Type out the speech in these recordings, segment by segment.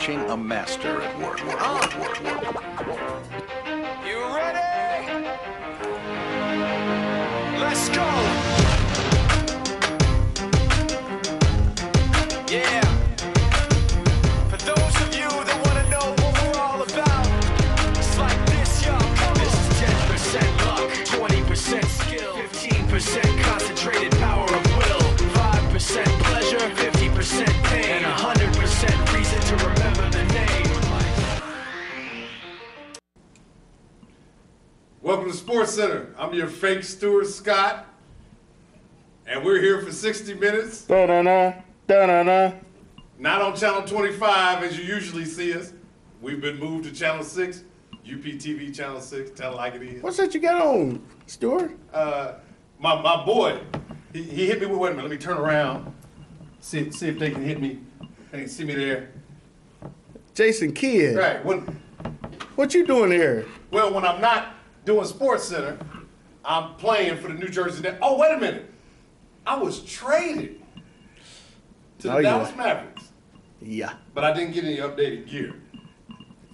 watching a master at work. You ready? Let's go! Yeah. For those of you that want to know what we're all about, it's like this, yo. This is 10% luck, 20% skill, 15% concentrated power of will, 5% pleasure, 50% pain, and 100% reason to remember the name. Welcome to Sports Center. I'm your fake Stuart Scott, and we're here for 60 minutes. Da-da-da, da-da-da. Not on Channel 25 as you usually see us. We've been moved to Channel 6, UPTV Channel 6, tell it like it is. What's that you got on, Stuart? My boy, he hit me with, wait a minute, let me turn around, see if they can hit me. They can see me there. Jason Kidd. Right, What you doing here? well, when I'm not doing Sports Center, I'm playing for the New Jersey Nets. Oh, wait a minute. I was traded to the Oh, yeah. Dallas Mavericks, Yeah. but I didn't get any updated gear.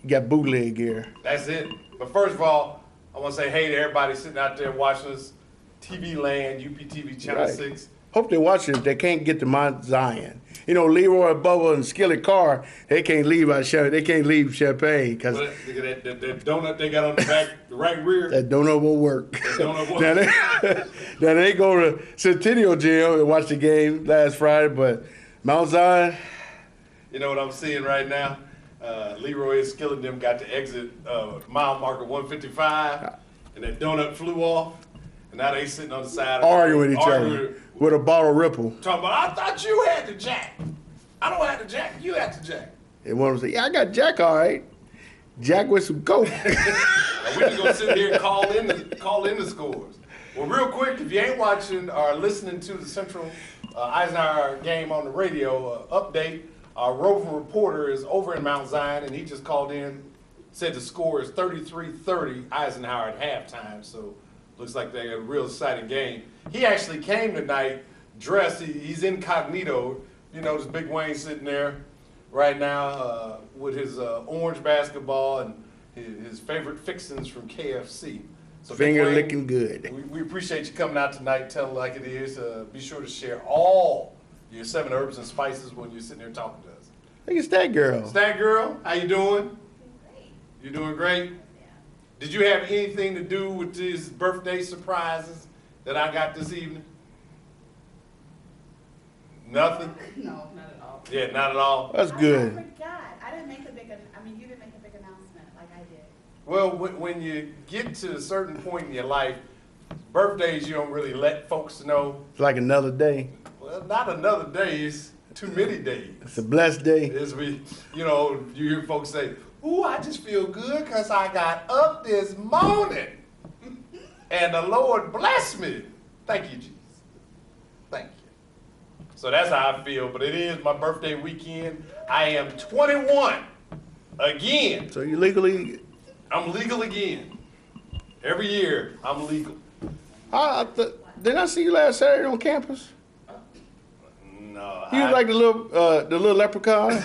You got bootleg gear. That's it. But first of all, I want to say hey to everybody sitting out there watching us, TV Land, UPTV Channel Right. 6. Hope they watching if they can't get to Mount Zion. You know, Leroy, Bubba, and Skilly Carr, they can't leave Champaign because Look at that donut they got on the back, the right rear. that donut won't work. donut won't Now they go to Centennial Gym and watch the game last Friday, but Mount Zion, You know what I'm seeing right now? Leroy and Skillet them got to exit mile marker 155, and that donut flew off, and now they sitting on the side of arguing with each arguing, other with a bottle ripple. talking about, I thought you had the jack. I don't have the jack. You had the jack. And one of them say, yeah, I got Jack all right. Jack with some coke. Now, we just gonna sit here and call in the scores. Well, real quick, if you ain't watching or listening to the Central Eisenhower game on the radio update, our roving reporter is over in Mount Zion, and he just called in, said the score is 33-30 Eisenhower at halftime. So looks like they had a real exciting game. He actually came tonight dressed. He's incognito. You know, this Big Wayne sitting there right now with his orange basketball and his favorite fixins from KFC. So Big Finger Wayne, licking good. We appreciate you coming out tonight, tell it like it is. Be sure to share all your 7 herbs and spices when you're sitting there talking to us. Look at that girl. Stat girl, how you doing? You doing great? Did you have anything to do with these birthday surprises that I got this evening? Nothing? No, not at all. Yeah, not at all. That's I good. forgot. I didn't make a big, you didn't make a big announcement like I did. Well, when you get to a certain point in your life, birthdays you don't really let folks know. It's like another day. Well, not another day, it's too many days. It's a blessed day. As you hear folks say, ooh, I just feel good because I got up this morning and the Lord blessed me. Thank you, Jesus. Thank you. So that's how I feel, but it is my birthday weekend. I am 21 again. So you legally, I'm legal again. Every year, I'm legal. didn't I see you last Saturday on campus? No, You was like the little leprechaun.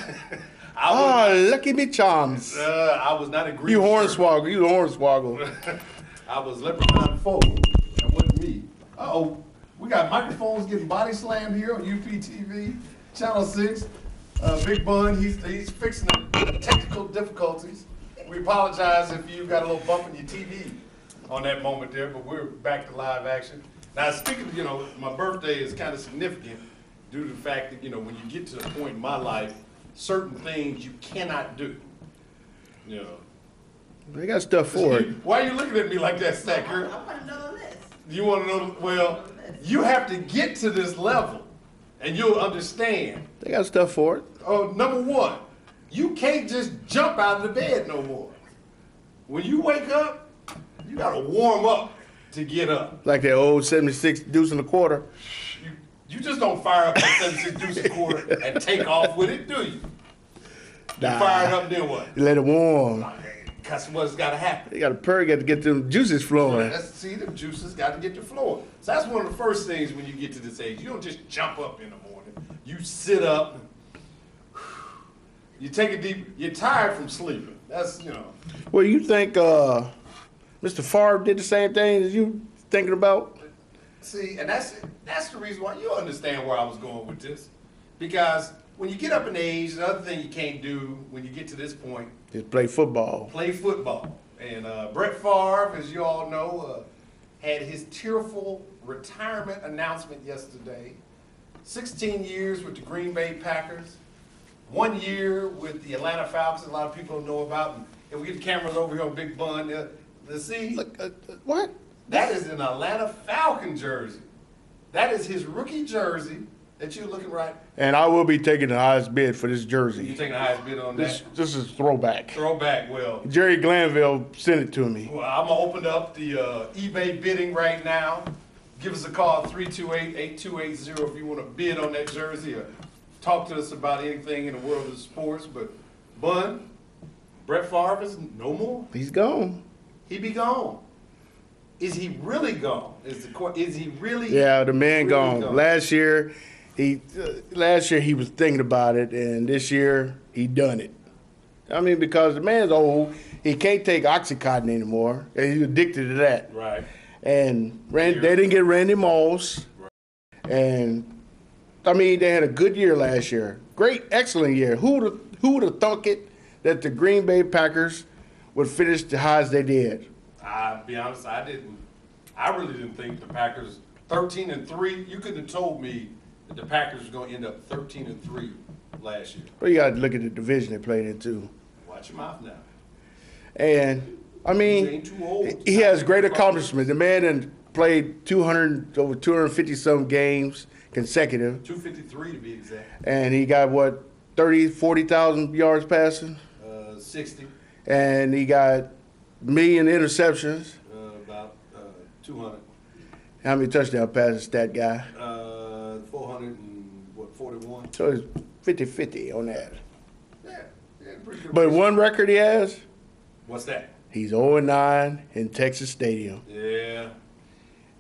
Lucky me charms. I was not a green You shirt. hornswoggle. You the hornswoggle. I was Leprechaun 4. That wasn't me. Uh-oh. We got microphones getting body slammed here on UPTV, Channel 6. Big Bun, he's fixing the technical difficulties. We apologize if you got a little bump in your TV on that moment there, but we're back to live action. Now, speaking of, my birthday is kind of significant due to the fact that, when you get to the point in my life, certain things you cannot do. They got stuff for it. Why are you looking at me like that, Stacker? I want to know the list. You want to know? Well, you have to get to this level, and you'll understand. They got stuff for it. Oh, number one, you can't just jump out of the bed no more. When you wake up, you got to warm up to get up. Like that old 76 deuce and a quarter. You just don't fire up that 76 deuce a quarter and take off with it, do you? You Nah. fire it up, then what? You let it warm. That's what's got to happen. They got a purge, got to get them juices flowing. See, the juices got to get to flowing. So that's one of the first things when you get to this age. You don't just jump up in the morning. You sit up, You take a deep. You're tired from sleeping. That's Well, you think Mr. Favre did the same thing as you thinking about? See, and that's the reason why you understand where I was going with this, because when you get up in age, the other thing you can't do when you get to this point, Just play football. play football. And Brett Favre, as you all know, had his tearful retirement announcement yesterday. 16 years with the Green Bay Packers, 1 year with the Atlanta Falcons. A lot of people don't know about. And we get the cameras over here on Big Bun. Let's see. Look, what? That is an Atlanta Falcon jersey. That is his rookie jersey that you're looking right. And I will be taking the highest bid for this You jersey. taking the highest bid on This, that? this is throwback. Throwback. Well, Jerry Glanville sent it to me. I'm gonna open up the eBay bidding right now. Give us a call 328-8280 if you want to bid on that jersey or talk to us about anything in the world of sports. But Bun, Brett Favre is no more. He's gone. He be gone. Is he really gone? Is he really? Yeah, the man really gone. Last year he was thinking about it, and this year he done it. I mean, because the man's old, he can't take Oxycontin anymore. And he's addicted to that. Right. And they didn't get Randy Moss. And I mean, they had a good year last year. Great, excellent year. Who would have thunk it that the Green Bay Packers would finish the high as they did? I'll be honest, I didn't. I really didn't think the Packers 13-3. You couldn't have told me that the Packers were going to end up 13-3 last year. But you got to look at the division they played in too. Watch your mouth now. And I You mean, ain't too old. he has great accomplishments. The man done played over 250 some games consecutive, 253 to be exact. and he got what 40,000 yards passing, 60, and he got million interceptions. about 200, How many touchdown passes that guy? 441. So it's 50-50 on that. Yeah, pretty good. But one record he has, What's that? he's 0-9 in Texas Stadium. Yeah.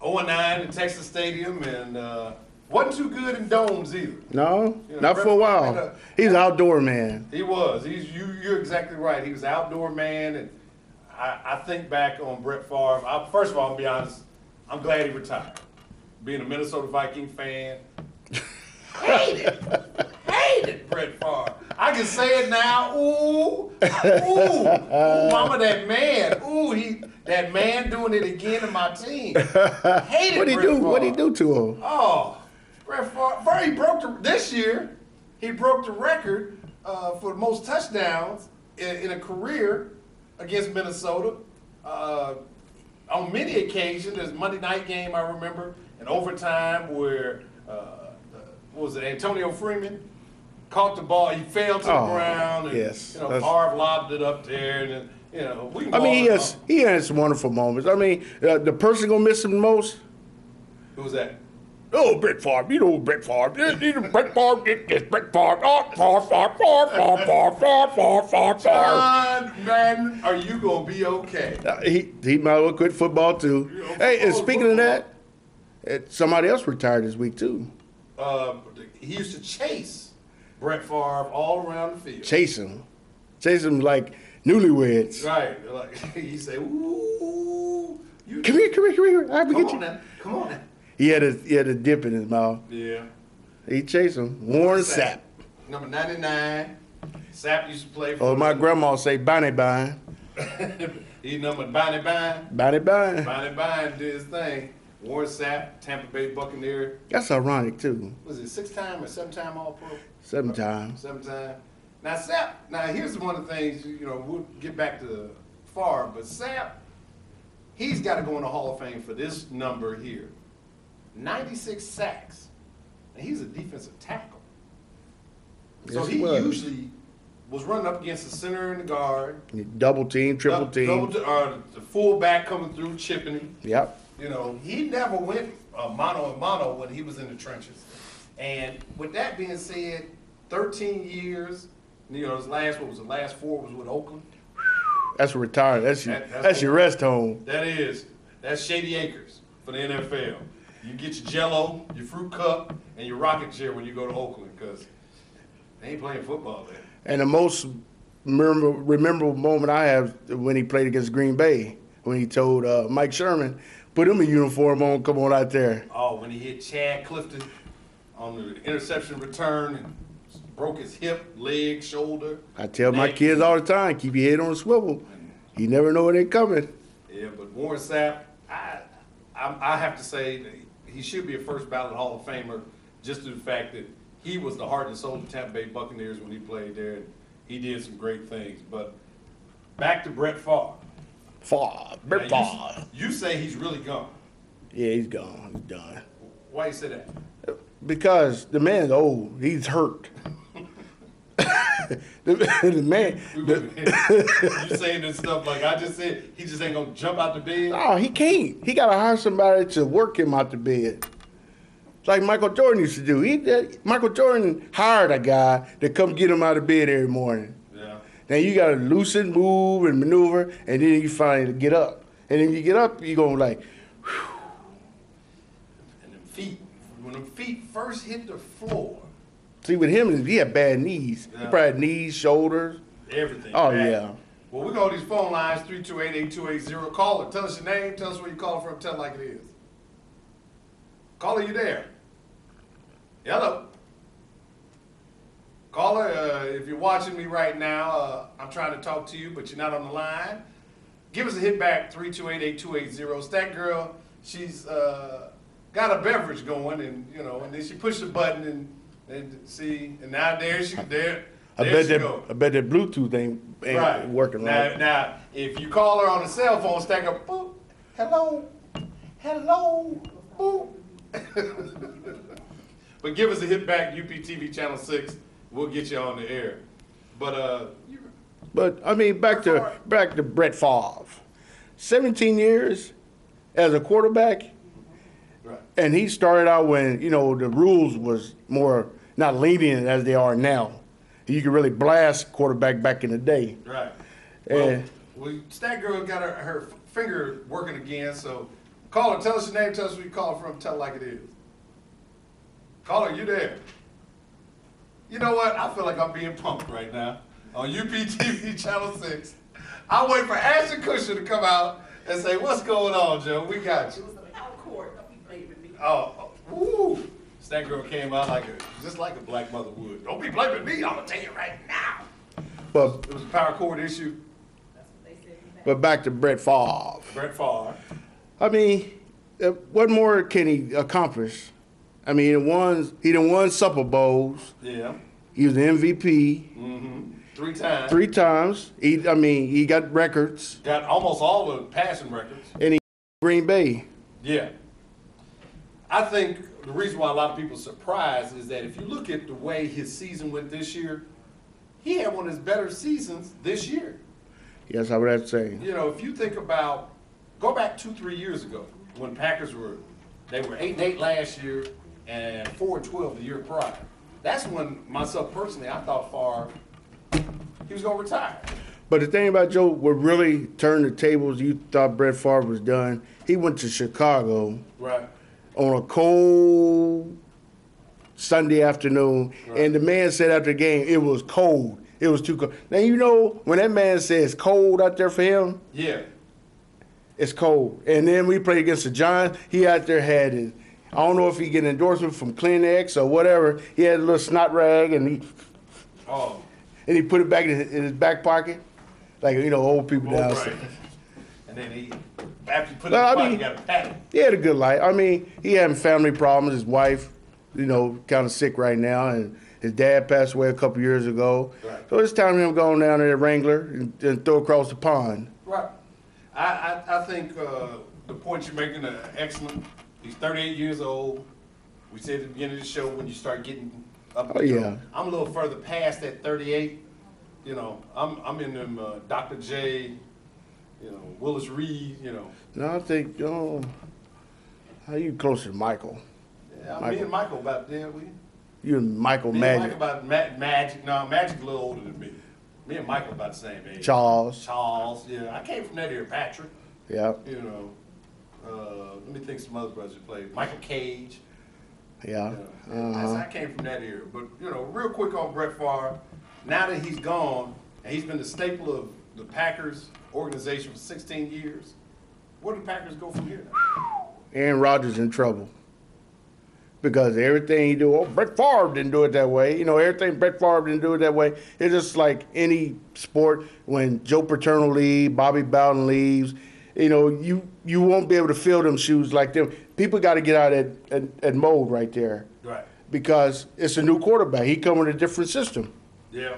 0-9 in Texas Stadium, and wasn't too good in domes either. No, Yeah, not for a while. He's an outdoor man. He was. You're exactly right. He was an outdoor man, and I think back on Brett Favre. First of all, I'll be honest, I'm glad he retired. Being a Minnesota Viking fan, hated Brett Favre. I can say it now. Ooh, mama, that man. Ooh, that man doing it again to my team. Hated What'd he Brett do? Favre. What'd he do to him? Oh, Brett Favre, he broke this year. He broke the record for the most touchdowns in a career against Minnesota. On many occasions, there's a Monday night game I remember in overtime where what was it? Antonio Freeman caught the ball. He fell to the ground, and yes. Favre lobbed it up there, and then, we can I go mean, on. he has some wonderful moments. I mean, the person gonna miss him the most. Who was that? Oh, Brett Favre. You know Brett Favre. Brett Favre. Brett Favre. Oh, Favre. John Madden, are you gonna be okay? He might as well quit football too. Hey, and speaking of that, somebody else retired this week too. He used to chase Brett Favre all around the field. Chase him like newlyweds. Right, like he say, "Ooh, you Come here. I come get on you. now, come on now." He had a dip in his mouth. Yeah. He chased him. Warren Sapp. Number 99. Sapp used to play for. Oh, my grandma say Bonnie Bine. He numbered Bonnie Bine. Bonnie Bine. Bonnie Bine did his thing. Warren Sapp, Tampa Bay Buccaneer. That's ironic too. Was it 6-time or 7-time All-Pro? 7 times. 7-time. Now Sapp. Now here's one of the things. We'll get back to Favre, but Sapp, he's got to go in the Hall of Fame for this number here. 96 sacks. And he's a defensive tackle. So Yes, he he was. usually was running up against the center and the guard. Double team, triple team. Or the fullback coming through, chipping him. Yep. He never went mano a mano when he was in the trenches. And with that being said, 13 years, his last 4 was with Oakland. That's retired. That's your rest home. That's Shady Acres for the NFL. You get your Jello, your fruit cup, and your rocket chair when you go to Oakland, because They ain't playing football there. And the most memorable moment I have when he played against Green Bay, when he told Mike Sherman, put him a uniform on, come on out there. Oh, when he hit Chad Clifton on the interception return and broke his hip, leg, shoulder. I tell my neck. kids all the time, keep your head on a swivel. You never know when they're coming. Yeah, but Warren Sapp, I have to say that he should be a first ballot Hall of Famer just due to the fact that he was the heart and soul of the Tampa Bay Buccaneers when he played there, and he did some great things. But back to Brett Favre. Brett Now, Favre. you say he's really gone. Yeah, he's gone. He's done. Why you say that? Because the man's old. He's hurt. the man. You saying this stuff like I just said, he just ain't gonna jump out the bed? No, he can't. He got to hire somebody to work him out the bed. Like Michael Jordan used to do. Michael Jordan hired a guy to come get him out of bed every morning. Yeah. Now you got to loosen, move, and maneuver, and then you finally get up. And then you get up, you're going like, whew. And them feet, when them feet first hit the floor, See, with him, he had bad knees. He Yeah. probably had knees, shoulders. everything. Oh, back. yeah. Well, we go to these phone lines, 328-8280. Caller, tell us your name, tell us where you call from, tell it like it is. Caller, you there? Hello. Caller, if you're watching me right now, I'm trying to talk to you, but you're not on the line. Give us a hit back, 328-8280. Stat Girl, she's got a beverage going, and and then she pushed the button and see, and now there she there. I there bet she that go. I bet that Bluetooth ain't Right. working right. Now, if you call her on a cell phone, stack up, boop, hello, boop. But give us a hit back, UPTV Channel 6. We'll get you on the air. But But I mean, back to Brett Favre. 17 years as a quarterback, right, and he started out when the rules was more not lenient as they are now. You could really blast quarterback back in the day. right. And Well, Stat Girl got her finger working again. So, caller, tell us your name, tell us where you call from, tell it like it is. Caller, you there? You know what? I feel like I'm being punked right now on UPTV Channel 6. I'll wait for Ashton Kutcher to come out and say, what's going on, Joe? We got you. Oh, woo. That girl came out just like a black mother would. Don't be blaming me, I'm gonna tell you right now. but It was a power cord issue. but back to Brett Favre. Brett Favre. I mean, what more can he accomplish? I mean, he done won Super Bowls. Yeah. He was the MVP Mm-hmm. 3 times. 3 times. He got records. Got almost all the passing records. And he Green Bay. Yeah. I think the reason why a lot of people are surprised is that if you look at the way his season went this year, he had one of his better seasons this year. Yes, I would have to say. If you think about, go back 2-3 years ago when Packers were 8-8 last year and 4-12 the year prior. That's when myself personally, I thought Favre, he was gonna retire. But the thing about Joe, what really turned the tables, you thought Brett Favre was done. He went to Chicago Right. on a cold Sunday afternoon, Right. and the man said after the game, it was cold. It was too cold. Now, when that man says cold out there for him, Yeah. it's cold. And then we played against the Giants. He out there had his, I don't know if he get an endorsement from Kleenex or whatever. He had a little snot rag, and Oh. he put it back in his back pocket, like, old people Well, now. right. And then after you put it No, in I the pot, mean- you got to pat it. He had a good life. I mean, he had family problems. His wife, kind of sick right now, and his dad passed away a couple years ago. Right. So it's time for him going down there to Wrangler and throw across the pond. Right. I think the point you're making are excellent. He's 38 years old. We said at the beginning of the show when you start getting up. Oh, yeah. I'm a little further past that 38. I'm in them Dr. J, Willis Reed, No, I think, how you closer to Michael? Yeah, me and Michael about there. You and Michael Me and Magic. Michael about Magic. No, Magic's a little older than me. Me and Michael about the same age. Charles. Charles, yeah. I came from that area. Patrick, Yeah. let me think some other brothers who played. Michael Cage. Yeah. I came from that era. But, you know, real quick on Brett Favre, now that he's gone, and he's been the staple of the Packers organization for 16 years, where do the Packers go from here? Aaron Rodgers in trouble. Because everything he do, Brett Favre didn't do it that way. You know, everything Brett Favre didn't do it that way. It's just like any sport. When Joe Paterno leaves, Bobby Bowden leaves, you know, you won't be able to fill them shoes like them. People got to get out of that mode right there. Right. Because it's a new quarterback. He come with a different system. Yeah.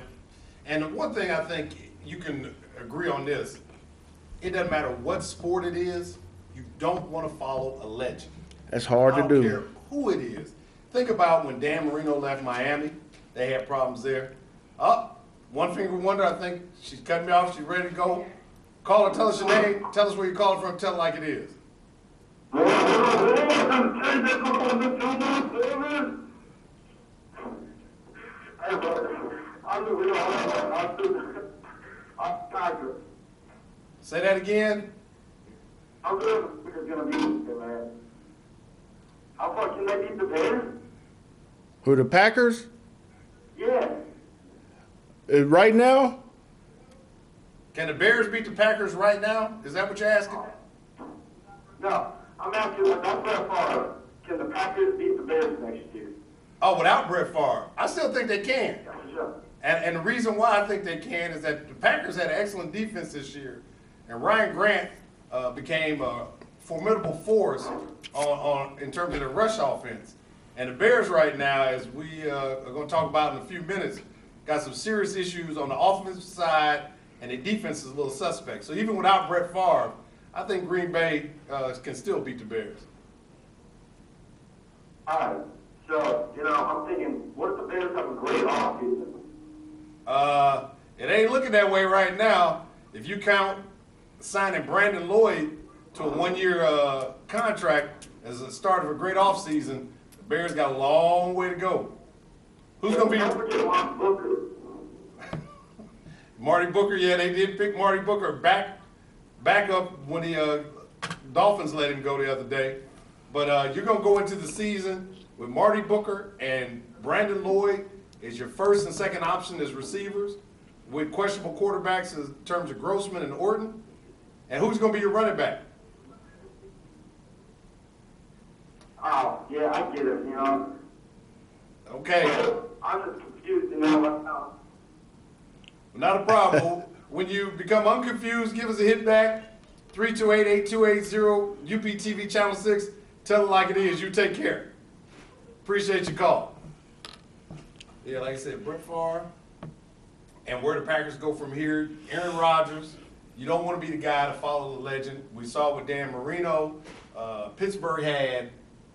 And the one thing I think you can agree on this, it doesn't matter what sport it is, you don't want to follow a legend. That's hard I to don't do. care who it is. Think about when Dan Marino left Miami. They had problems there. One finger wonder, I think she's cutting me off. She's ready to go. Call her, tell us your name, tell us where you're calling from, tell it like it is. Say that again. I'm good because you're gonna beat them, man. How far can they beat the Bears? Who, the Packers? Yeah. Right now? Can the Bears beat the Packers right now? Is that what you're asking? No, I'm asking about Brett Favre. Can the Packers beat the Bears next year? Oh, without Brett Favre. I still think they can. Yeah, for sure. And the reason why I think they can is that the Packers had an excellent defense this year. And Ryan Grant became a formidable force in terms of the rush offense. And the Bears right now, as we are going to talk about in a few minutes, got some serious issues on the offensive side, and the defense is a little suspect. So even without Brett Favre, I think Green Bay can still beat the Bears. All right. So, you know, I'm thinking, what if the Bears have a great offseason? It ain't looking that way right now. If you count signing Brandon Lloyd to a one-year contract as the start of a great offseason, the Bears got a long way to go. Who's going to Don't forget Mark Booker. Marty Booker? Yeah, they did pick Marty Booker back up when the Dolphins let him go the other day. But you're going to go into the season with Marty Booker and Brandon Lloyd as your first and second option as receivers, with questionable quarterbacks in terms of Grossman and Orton. And who's going to be your running back? Oh, yeah, I get it, you know. Okay, I'm just confused, you know. not a problem. When you become unconfused, give us a hit back. 328-8280, UPTV Channel 6. Tell it like it is. You take care. Appreciate your call. Yeah, like I said, Brett Favre. And where the Packers go from here, Aaron Rodgers. You don't want to be the guy to follow the legend. We saw with Dan Marino. Pittsburgh had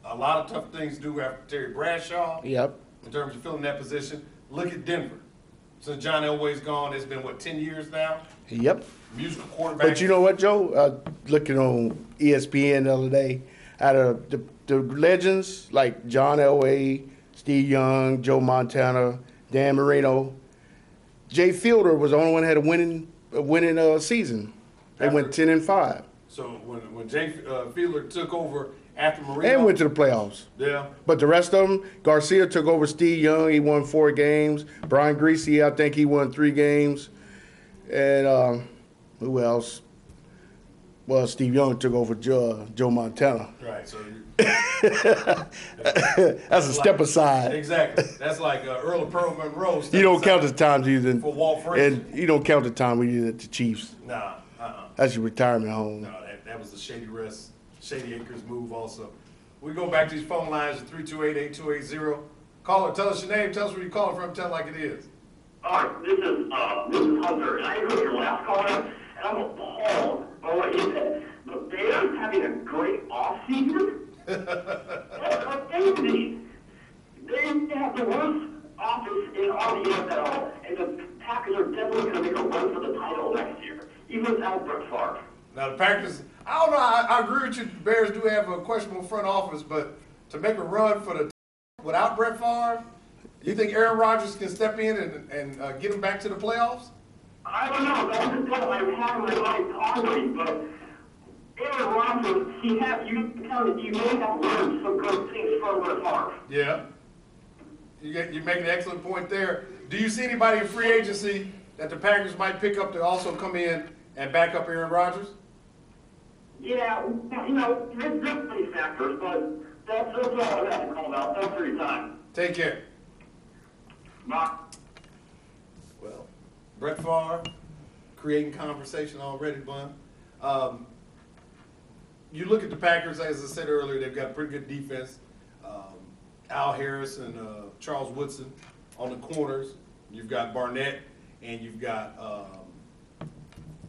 a lot of tough things to do after Terry Bradshaw. Yep. In terms of filling that position. Look at Denver. Since John Elway's gone, it's been, 10 years now? Yep. Musical quarterback. But you know what, Joe? Looking on ESPN the other day, out of the legends like John Elway, Steve Young, Joe Montana, Dan Marino, Jay Fielder was the only one that had a winning season. They went 10-5 So when Jay Fielder took over after Marino. and went to the playoffs. Yeah. But the rest of them, Garcia took over Steve Young. He won 4 games. Brian Greasy, I think he won 3 games. And who else? Well, Steve Young took over Joe Montana. Right. So That's a step aside. exactly. That's like Earl of Pearl Monroe. You don't count the times he's in, For Walt Frazier. and you don't count the time we did at the Chiefs. Nah. That's your retirement home. No, that was the Shady Acres move also. We go back to these phone lines at 328-8280. Caller, tell us your name, tell us where you're calling from, tell it like it is. All right, this is Hunter, and I heard your last caller, and I'm appalled by what you said. The Bears having a great offseason? That's what they need. They have the worst offense in all the NFL, and the Packers are definitely going to make a run for the title next year, even without Brett Favre. Now the Packers, I don't know, I agree with you, the Bears do have a questionable front office, but to make a run for the without Brett Favre, you think Aaron Rodgers can step in and get them back to the playoffs? I don't know. That's the thing. I've had my life already, but Aaron Rodgers, you may have learned some good things from Brett Favre. Yeah. You make an excellent point there. Do you see anybody in free agency that the Packers might pick up to also come in and back up Aaron Rodgers? Yeah, there's many factors, but that's all I have to call about. Thanks for your time. Take care. Bye. Well, Brett Favre, creating conversation already, Bun. You look at the Packers, as I said earlier, they've got a pretty good defense. Al Harris and Charles Woodson on the corners. You've got Barnett and you've got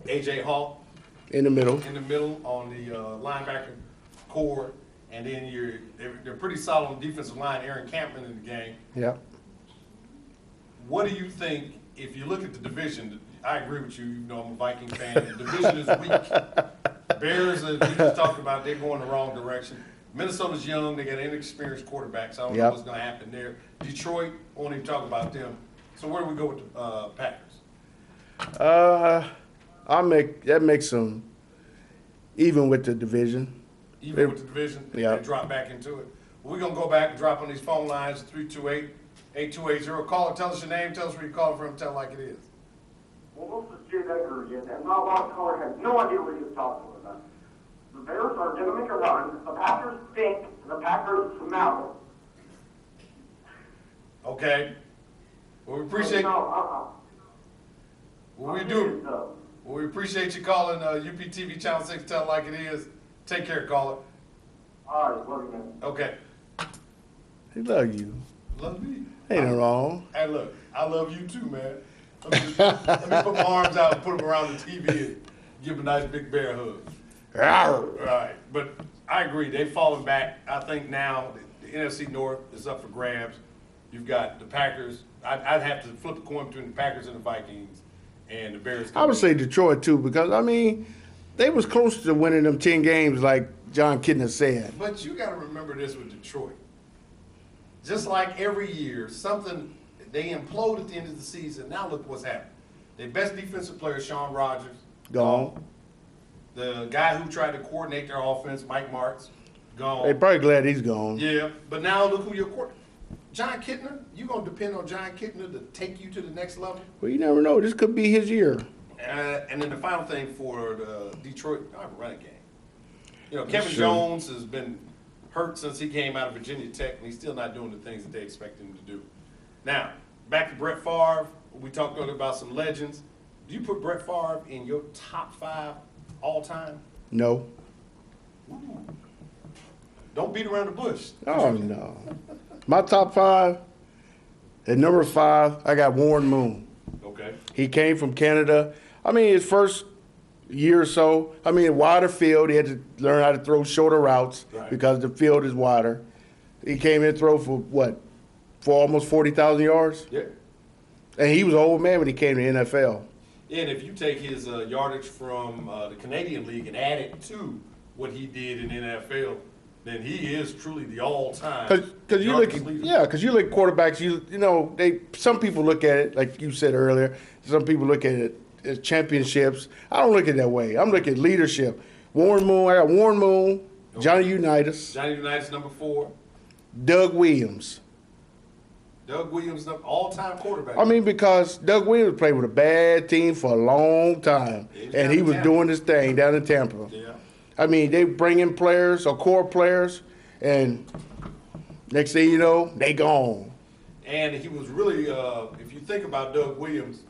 A.J. Hawk In the middle. on the linebacker core. And then they're pretty solid on the defensive line. Aaron Campbell in the game. Yeah. What do you think, if you look at the division, I agree with you, I'm a Viking fan, the division is weak. Bears, as we just talked about, they're going the wrong direction. Minnesota's young, they got inexperienced quarterbacks, I don't know what's going to happen there. Detroit, I won't even talk about them. So where do we go with the Packers? That makes them even with the division. Even with the division, Yeah. they drop back into it. Well, we're going to go back and drop on these phone lines, 328-8280. Caller, tell us your name, tell us where you're calling from, tell it like it is. Well, this is Jay Becker again, and my last caller has no idea what he was talking about. The Bears are going to make a run. The Packers stink. The Packers smell. Okay. Well, we appreciate No, what we do. Well, we appreciate you calling UPTV Channel 6, tell it like it is. Take care, caller. All right, love you, man. Okay. They love you. Love me. Ain't no wrong. Hey, look, I love you too, man. Let me put my arms out and put them around the TV and give them a nice big bear hug. All right, but I agree. They've fallen back. I think now the NFC North is up for grabs. You've got the Packers. I'd have to flip a coin between the Packers and the Vikings and the Bears. I would say Detroit too, because they was close to winning them 10 games, like John Kitna said. But you got to remember this with Detroit. Just like every year, they implode at the end of the season. Now look what's happened. Their best defensive player, Shawn Rodgers, Gone. The guy who tried to coordinate their offense, Mike Martz, gone. They probably glad he's gone. Yeah, but now look who your quarterback. John Kitna, you gonna depend on John Kitna to take you to the next level? Well, you never know. This could be his year. And then the final thing for Detroit, I have a running game. Kevin true. Jones has been hurt since he came out of Virginia Tech, and he's still not doing the things that they expect him to do. Now, back to Brett Favre. We talked earlier about some legends. Do you put Brett Favre in your top 5 all time? No. Ooh. Don't beat around the bush. Oh, no. My top 5, at number 5, I got Warren Moon. Okay. He came from Canada. His first year or so, wider field. He had to learn how to throw shorter routes because the field is wider. He came in and throw for almost 40,000 yards? Yeah. And he was an old man when he came to the NFL. And if you take his yardage from the Canadian League and add it to what he did in the NFL, then he is truly the all-time. Because you look at quarterbacks. Some people look at it like you said earlier. Some people look at it as championships. I don't look at it that way. I'm looking at leadership. Warren Moon. I got Warren Moon, Johnny Unitas, Johnny Unitas, number 4. Doug Williams. Doug Williams, all-time quarterback. Because Doug Williams played with a bad team for a long time, and he was doing his thing down in Tampa. Yeah. They bring in players or core players, and next thing you know, they gone. And he was really, if you think about Doug Williams,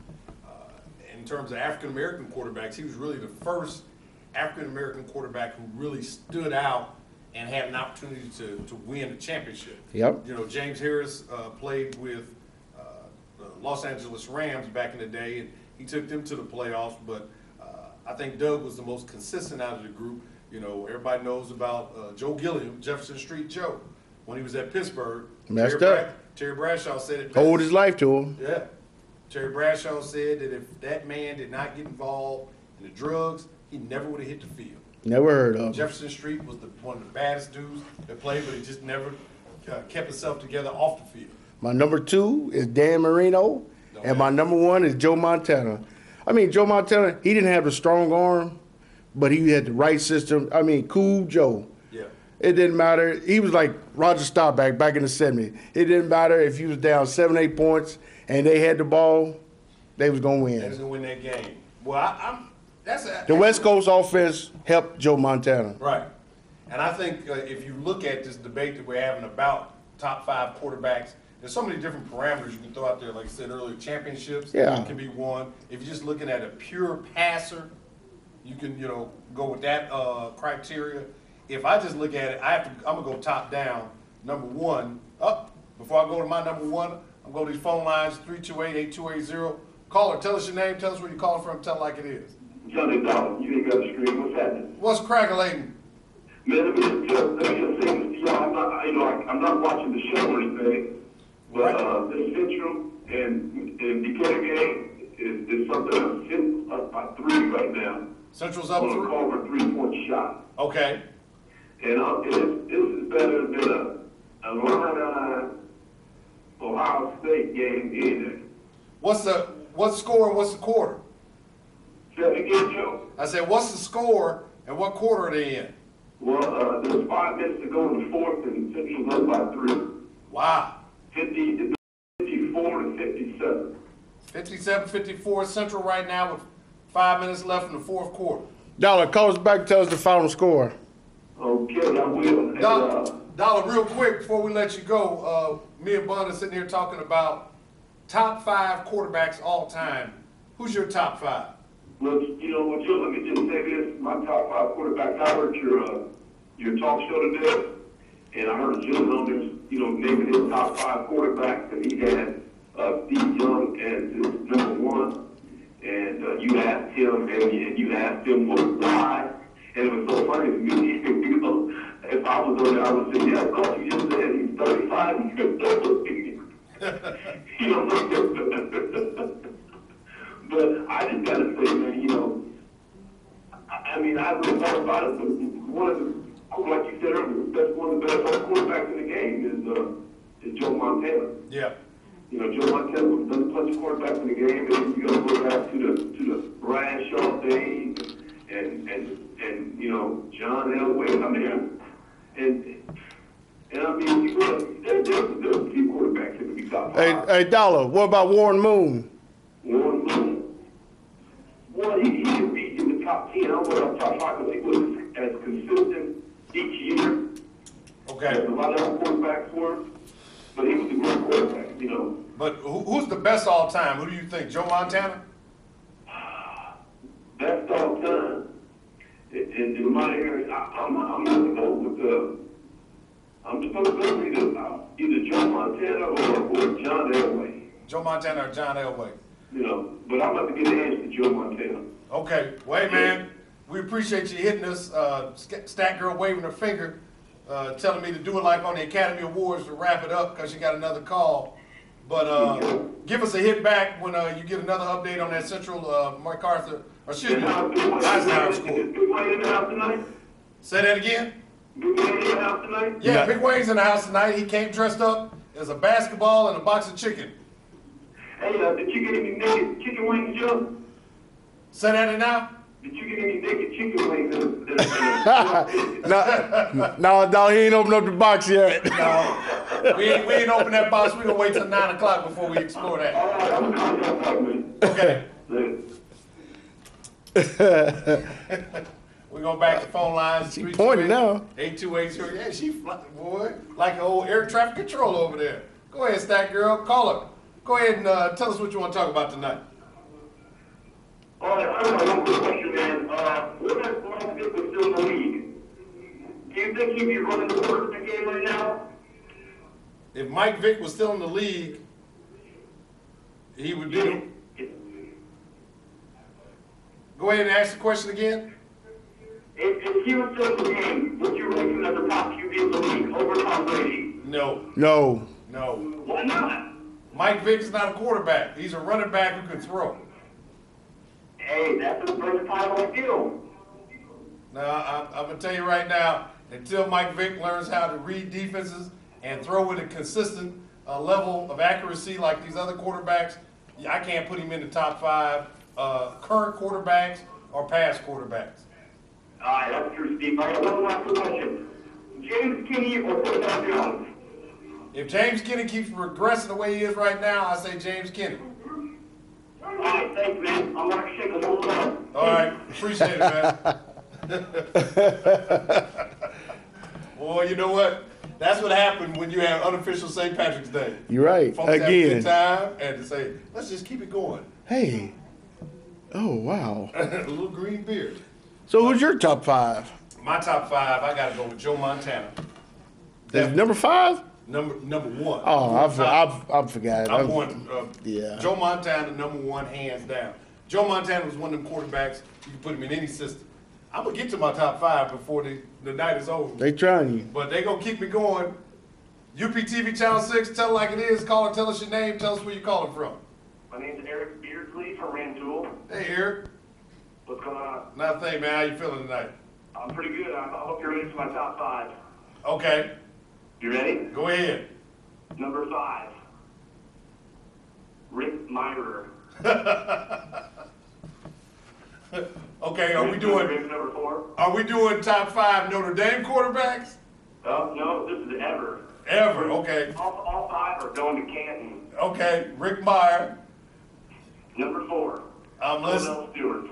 in terms of African-American quarterbacks, he was really the first African-American quarterback who really stood out and had an opportunity to win a championship. Yep. James Harris played with the Los Angeles Rams back in the day, and he took them to the playoffs, but I think Doug was the most consistent out of the group. Everybody knows about Joe Gilliam, Jefferson Street Joe, when he was at Pittsburgh. Messed up. Terry Bradshaw said it best. Owed his life to him. Yeah. Terry Bradshaw said that if that man did not get involved in the drugs, he never would have hit the field. Never heard of him. Jefferson Street was one of the baddest dudes that played, but he just never kept himself together off the field. My number 2 is Dan Marino, and my number 1 is Joe Montana. Joe Montana, he didn't have the strong arm, but he had the right system. Cool Joe. Yeah. It didn't matter. He was like Roger Staubach back in the 70s. It didn't matter if you was down 7, 8 points and they had the ball, they was going to win. They was going to win that game. Well, The West Coast offense helped Joe Montana. Right. And I think if you look at this debate that we're having about top 5 quarterbacks, there's so many different parameters you can throw out there. Like I said earlier, championships can be won. If you're just looking at a pure passer, you can, go with that criteria. If I just look at it, I'm going to go top down. Number one, before I go to my number one, I'm going to these phone lines, 328-8280. Caller, tell us your name, tell us where you're calling from, tell it like it is. Johnny Dollar, you ain't got the stream. What's happening? What's crackling? Man, let me just say this to y'all. I'm not watching the show or anything, but the Central and Decatur game is something up by 3 right now. Central's up 3? On a Culver 3-point shot. Okay. And this is better than a Illini Ohio State game either. What's the score and what's the quarter? Say that again, Joe? I said, what's the score and what quarter are they in? Well, there's 5 minutes to go in the fourth, and Central's up by 3. Wow. 54 to 57. 57-54 Central right now with 5 minutes left in the fourth quarter. Dollar, call us back and tell us the final score. Okay, I will. Dollar, real quick before we let you go, me and Bun are sitting here talking about top 5 quarterbacks all time. Who's your top 5? Well, Joe, let me just say this. My top 5 quarterbacks, I heard your talk show today, and I heard Jim Helmers, naming his top 5 quarterbacks, and he had Steve Young as his number 1. And you asked him, and you asked him why. And it was so funny to me, if I was on there, I would say, yeah, of course, you just said he's 35, But I just gotta say, man, I really thought about it, but like you said earlier, one of the best quarterbacks in the game is Joe Montana. Yeah. Joe Montana was the best quarterback in the game, and you gotta go back to the Brian Shaw days and John Elway. There's a few quarterbacks that could be top 5. Hey, Dollar, what about Warren Moon? Warren Moon. Well, he could be in the top 10. I don't know about top 5 because he was as consistent each year. Okay. As a lot of other quarterbacks were. But he was a great quarterback, But who's the best all time? Who do you think? Joe Montana? Best all time. In my area, I'm going to go with I'm just going to go either Joe Montana or John Elway. Joe Montana or John Elway. But I'm about to get an answer to Joe Montana. Okay. Well, hey, man, we appreciate you hitting us. Stat Girl waving her finger, telling me to do it like on the Academy Awards to wrap it up because you got another call. But give us a hit back when you get another update on that Central MacArthur, or excuse me, Eisenhower School. Is Big Wayne in the house tonight? Say that again? Big Wayne in the house tonight? Yeah, Big Wayne's in the house tonight. He came dressed up as a basketball and a box of chicken. Hey, did you get any naked chicken wings, Joe? Say that now? Did you get any naked chicken wings? No, dog, he ain't opened up the box yet. No, we ain't open that box. We're going to wait till 9 o'clock before we explore that. All right, I'm going to call you Okay. man. We're going back to phone lines. She pointing now. 8280. Yeah, she boy, like an old air traffic control over there. Go ahead, Stat Girl. Call her. Go ahead and tell us what you want to talk about tonight. All right, I have one quick question, man. What if Mike Vick was still in the league? Do you think he'd be running the quarterback game right now? If Mike Vick was still in the league, he would do. Go ahead and ask the question again. If he was still in the game, would you rank him as the top QB in the league over Tom Brady? No. No. No. Why not? Mike Vick's not a quarterback. He's a running back who can throw. Hey, that's a versatile skill. Now, I'm going to tell you right now, until Mike Vick learns how to read defenses and throw with a consistent level of accuracy like these other quarterbacks, I can't put him in the top 5 current quarterbacks or past quarterbacks. All right, that's true, Steve. I got one last question. James Kinney or Doug Jones. If James Kinney keeps regressing the way he is right now, I say James Kinney. All right, thanks, man. I'm going to shake a little love. All right, appreciate it, man. Boy, you know what? That's what happened when you have unofficial St. Patrick's Day. You're right. Folks have a good Again. time and to say, let's just keep it going. Hey. Oh, wow. A little green beard. So who's your top 5? My top 5, I got to go with Joe Montana. Is number 5? Number 1. Oh, I forgot. I'm going, Yeah. Joe Montana, number 1, hands down. Joe Montana was one of them quarterbacks, you can put him in any system. I'm going to get to my top 5 before the night is over. They trying you. But they going to keep me going. UPTV Channel 6, tell it like it is. Call and tell us your name. Tell us where you're calling from. My name's Eric Beardsley from Rantoul. Hey, Eric. What's going on? Nothing, man. How you feeling tonight? I'm pretty good. I hope you're ready for my top 5. Okay. You ready? Go ahead. Number 5, Rick Mirer. Okay, are we doing Number 4? are we doing top 5 Notre Dame quarterbacks? Oh, no, this is ever. Ever, okay. All 5 are going to Canton. Okay, Rick Meyer. Number 4, I'm listening. Cordell Stewart.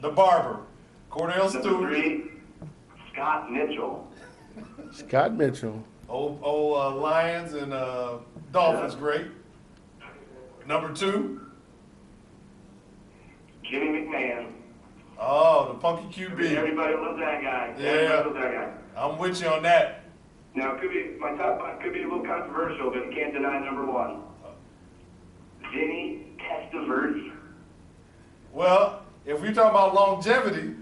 The barber. Cordell Number Stewart. 3, Scott Mitchell. Scott Mitchell. Old Lions and Dolphins, great. Number 2. Jimmy McMahon. Oh, the Punky QB. Everybody loves that guy. Yeah. Everybody loves that guy. I'm with you on that. Now, it could be my top 5 could be a little controversial, but you can't deny number 1. Vinny Testaverde. Well, if we talk about longevity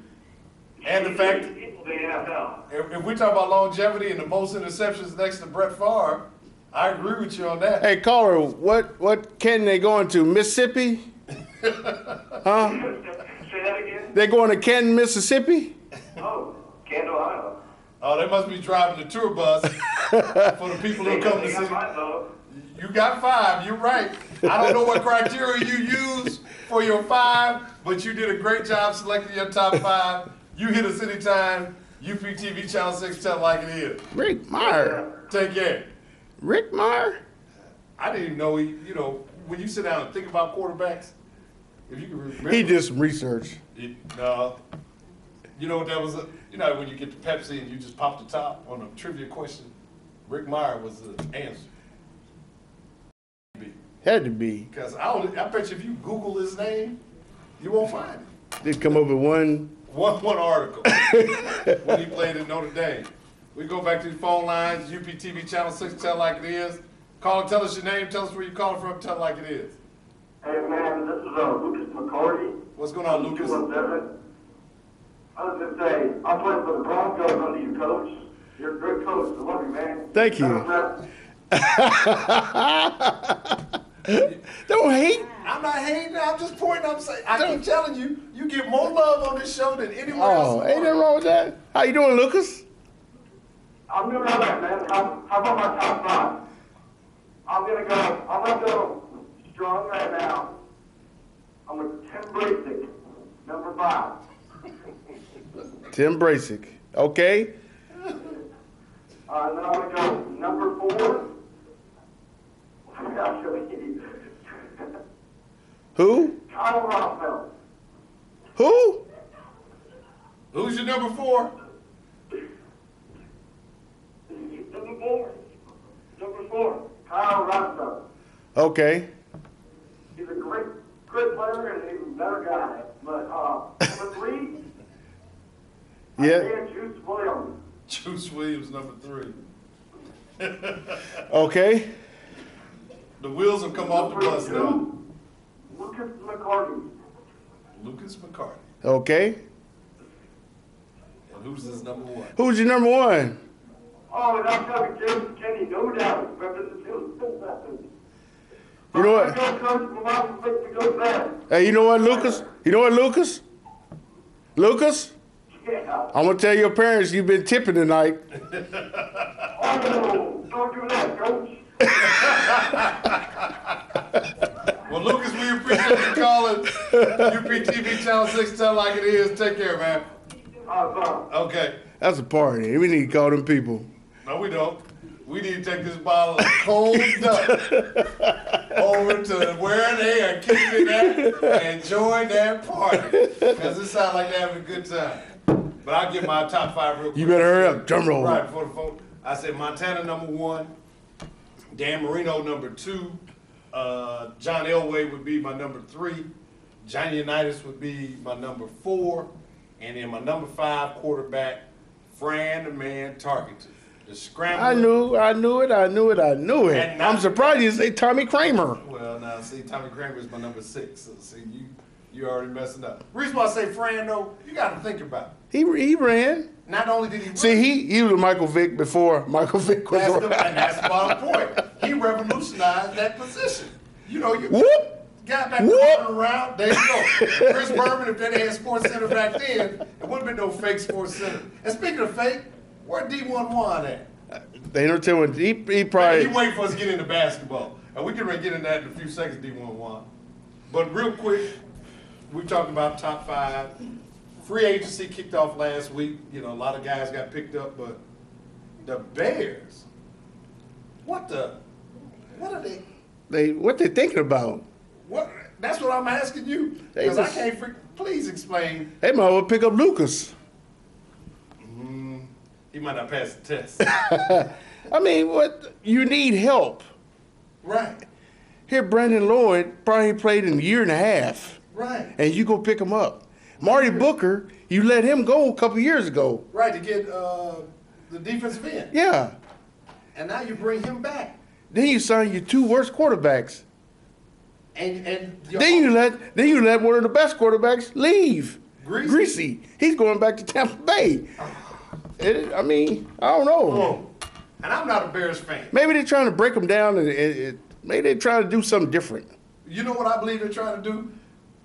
and the fact, People in the NFL. if we talk about longevity and the most interceptions next to Brett Favre, I agree with you on that. Hey, caller, what Canton they going to? Mississippi? Huh? Say that again? They going to Canton, Mississippi? Oh, Canton, Ohio. Oh, they must be driving the tour bus for the people who come to They got see. my vote. You got 5. You're right. I don't know what criteria you use for your 5, but you did a great job selecting your top 5. You hit us anytime. UPTV Channel 6, tell it like it is. Rick Meyer. Take care. Rick Meyer? I didn't even know when you sit down and think about quarterbacks, if you can remember. He did some research. No. You know what that was? You know when you get the Pepsi and you just pop the top on a trivia question? Rick Meyer was the answer. Had to be. Because I bet you if you Google his name, you won't find it. Did come up with one. One article when he played at Notre Dame. We go back to the phone lines, UPTV Channel 6, tell it like it is. Call and tell us your name, tell us where you're calling from, tell it like it is. Hey, man, this is Lucas McCarty. What's going on, Lucas? 217. I was going to say, I'm playing for the Broncos under you, Coach. You're a great coach. I love you, man. Thank you. Don't hate. I'm not hating, I'm just pointing, I'm saying, I keep telling you, you get more love on this show than anywhere else. Oh, in the ain't nothing world. wrong with that. How you doing, Lucas? I'm doing all right, man. How about my top 5? I'm going to go strong right now. I'm with Tim Brasic, number 5. Tim Brasic. Okay. And then I'm going to go number 4. Who? Kyle Rothfeld. Who? Who's your number 4? Number 4. Kyle Rothfeld. Okay. He's a great player and he's a better guy. But number 3, Yeah. Juice Williams. Juice Williams, number 3. Okay. The wheels have come off the bus now. 2, Lucas McCarty. Lucas McCarty. Okay. And who's his number 1? Who's your number 1? Oh, and I'm talking James Kenny, no doubt. You know what? Hey, you know what, Lucas? Lucas? Yeah. I'm gonna tell your parents you've been tipping tonight. Oh, don't do that, Coach. Well, Lucas, we appreciate you calling. UPTV Channel 6, tell it like it is. Take care, man. Bye. Okay. That's a party. We need to call them people. No, we don't. We need to take this bottle of cold duck over to where they are keeping that and join that party. Because it sounds like they're having a good time. But I'll give my top 5 real quick. You better hurry up. Drum roll. Right before the phone. I said Montana number 1, Dan Marino number 2, John Elway would be my number 3, Johnny Unitas would be my number 4, and then my number 5 quarterback, Fran the Man Tarkenton. The scrambler. I knew it. And I'm surprised you say Tommy Kramer. Well, now, see, Tommy Kramer is my number 6. So, see, you already messing up. The reason why I say Fran, though, you got to think about it. He ran. Not only did he run. See, he was Michael Vick before Michael Vick was And around. that's the bottom point. He revolutionized that position. You know, you Whoop! got back Whoop! running around. There you go. Chris Berman, if they had Sports Center back then, it wouldn't have been no fake Sports Center. And speaking of fake, where D1 Juan at? They don't tell him. He He probably. waiting for us to get into basketball. And we can get into that in a few seconds, D1 Juan. But real quick, we talked about top 5. Free agency kicked off last week. You know, a lot of guys got picked up, but the Bears, what are they? What they thinking about? What? That's what I'm asking you. They Because I just- can't. Please explain. They might well pick up Lucas. He might not pass the test. I mean, what? You need help. Right. Here, Brandon Lloyd probably played in a year and a half, Right. and you go pick him up. Marty Booker, you let him go a couple years ago. Right, to get the defensive end. Yeah. And now you bring him back. Then you sign your 2 worst quarterbacks. And Then you let one of the best quarterbacks leave. Greasy. He's going back to Tampa Bay. I mean, I don't know. Oh, and I'm not a Bears fan. Maybe they're trying to break them down, and maybe they're trying to do something different. You know what I believe they're trying to do?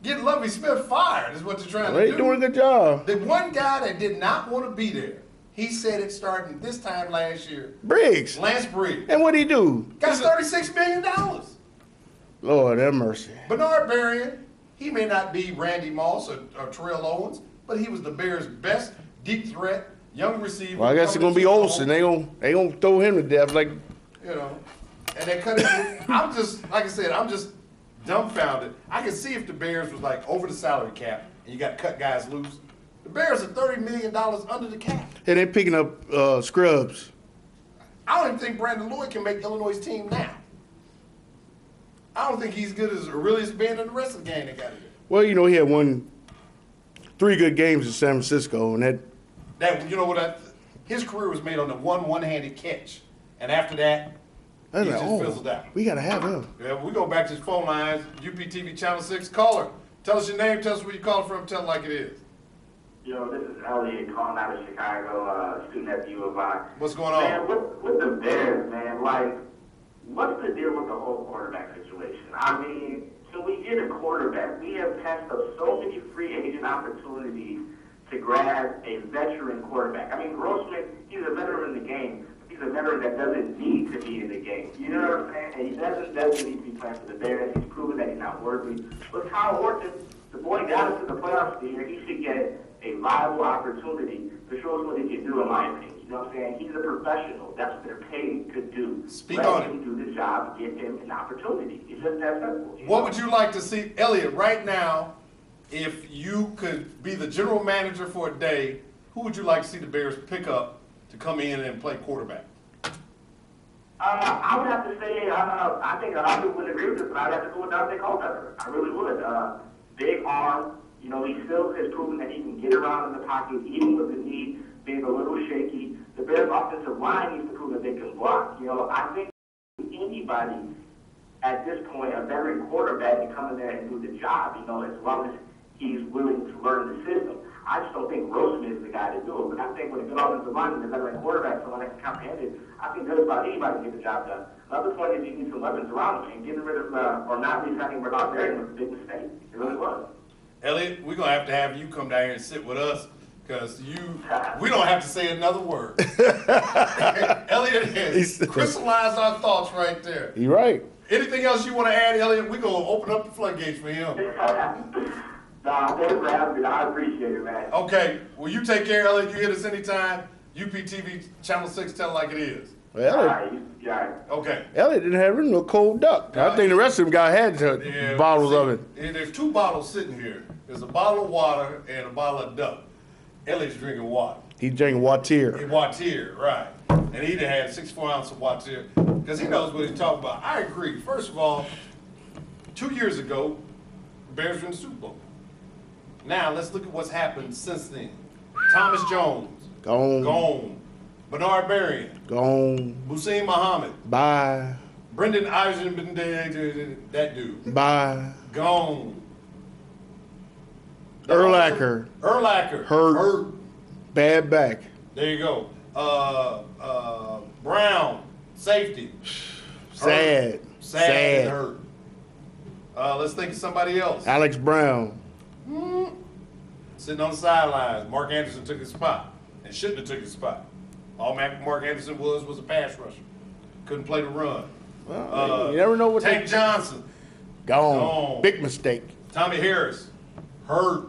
Get Lovie Smith fired is what they're trying to They're do. doing a good job. The one guy that did not want to be there, he said it starting this time last year, Briggs. Lance Briggs. And what'd he do? Got $36 million. Lord have mercy. Bernard Berrien, he may not be Randy Moss or Terrell Owens, but he was the Bears' best deep threat, young receiver. Well, I guess it's gonna be Olsen. They gonna throw him to death. Like, You know, and they cut it. I'm just, like I said, I'm just dumbfounded. I can see if the Bears was like over the salary cap and you got to cut guys loose. The Bears are $30 million under the cap. and they picking up scrubs. I don't even think Brandon Lloyd can make Illinois' team now. I don't think he's good as really as being in the rest of the game they got to do. Well, you know, he had 3 good games in San Francisco, and That, you know what? His career was made on the one-handed catch, and after that, he like, just fizzled out. we gotta have him. Yeah, we go back to the phone lines. UPTV Channel 6 caller. Tell us your name. Tell us where you calling from. Tell it like it is. Yo, this is Elliot calling out of Chicago, student at U of I. What's going on? Man, with the Bears, man, like, what's the deal with the whole quarterback situation? I mean, can we get a quarterback? We have passed up so many free agent opportunities to grab a veteran quarterback. I mean, Grossman, he's a veteran in the game. He's a veteran that doesn't need to be in the game. You know what I'm saying? And he doesn't need to be playing for the Bears. He's proven that he's not worthy. But Kyle Orton, the boy got us to the playoffs this year. He should get a viable opportunity to show us what he can do, in my opinion. You know what I'm saying? He's a professional. That's what they're paid to do. Speak Let on him it. do the job, give him an opportunity. It's just that simple. What would you like to see, Elliot, right now, if you could be the general manager for a day, who would you like to see the Bears pick up to come in and play quarterback? I would have to say, I think a lot of people would agree with this, but I'd have to go with Dante Culpepper. I really would. Big arm. You know, he still has proven that he can get around in the pocket, even with the knee being a little shaky. The Bears' offensive line needs to prove that they can block. You know, I think anybody at this point, a veteran quarterback, can come in there and do the job, you know, as long as he's willing to learn the system. I just don't think Grossman is the guy to do it. But I think with a good offensive line and a veteran quarterback, someone that can comprehend it, I think just about anybody can get the job done. Another point is you need some weapons around him. And getting rid of, or not re-signing Bernard Berrien was a big mistake. It really was. Elliot, we're going to have you come down here and sit with us because we don't have to say another word. Elliot has crystallized our thoughts right there. You're right. Anything else you want to add, Elliot? We're going to open up the floodgates for him. No, Nah, thanks for having me. I appreciate it, man. Okay, well, you take care, Elliot. You hit us anytime. UPTV Channel 6, tell it like it is. Well, All Elliot, right, yeah. Okay. Elliot didn't have no cold duck. I think the rest of them guys had Yeah, bottles see, of it. and there's 2 bottles sitting here. There's a bottle of water and a bottle of duck. Elliot's drinking water. He drinking Watir. Watir, right. And he done had 64 ounces of Watir because he knows what he's talking about. I agree. First of all, 2 years ago, the Bears were in the Super Bowl. Now, let's look at what's happened since then. Thomas Jones, Gone. gone. Bernard Berrian, Gone. Muhsin Muhammad, Bye. Brendan Eisen, that dude, Bye. gone. Urlacher. Urlacher, Hurt. Bad back. There you go. Brown, safety. Sad. Sad and hurt. Let's think of somebody else. Alex Brown. Sitting on the sidelines. Mark Anderson took his spot and shouldn't have took his spot. All Mark Anderson was a pass rusher. Couldn't play the run. Well, you never know what Tank Johnson, Gone. Gone. Big mistake. Tommy Harris, hurt.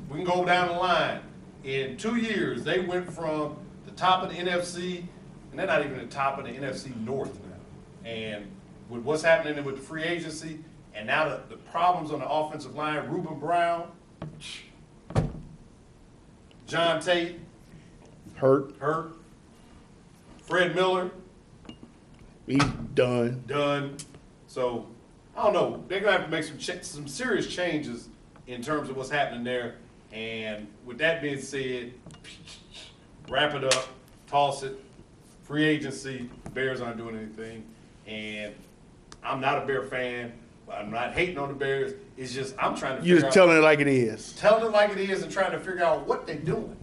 We can go down the line. In 2 years, they went from the top of the NFC, and they're not even the top of the NFC North now. And with what's happening with the free agency, and now the problems on the offensive line, Reuben Brown, John Tate, Hurt. Fred Miller, He's done. done. So, I don't know. They're going to have to make some serious changes in terms of what's happening there. And with that being said, wrap it up, toss it. Free agency, the Bears aren't doing anything. And I'm not a Bear fan. I'm not hating on the Bears. It's just I'm trying to figure You just telling it like it is. telling it like it is and trying to figure out what they're doing.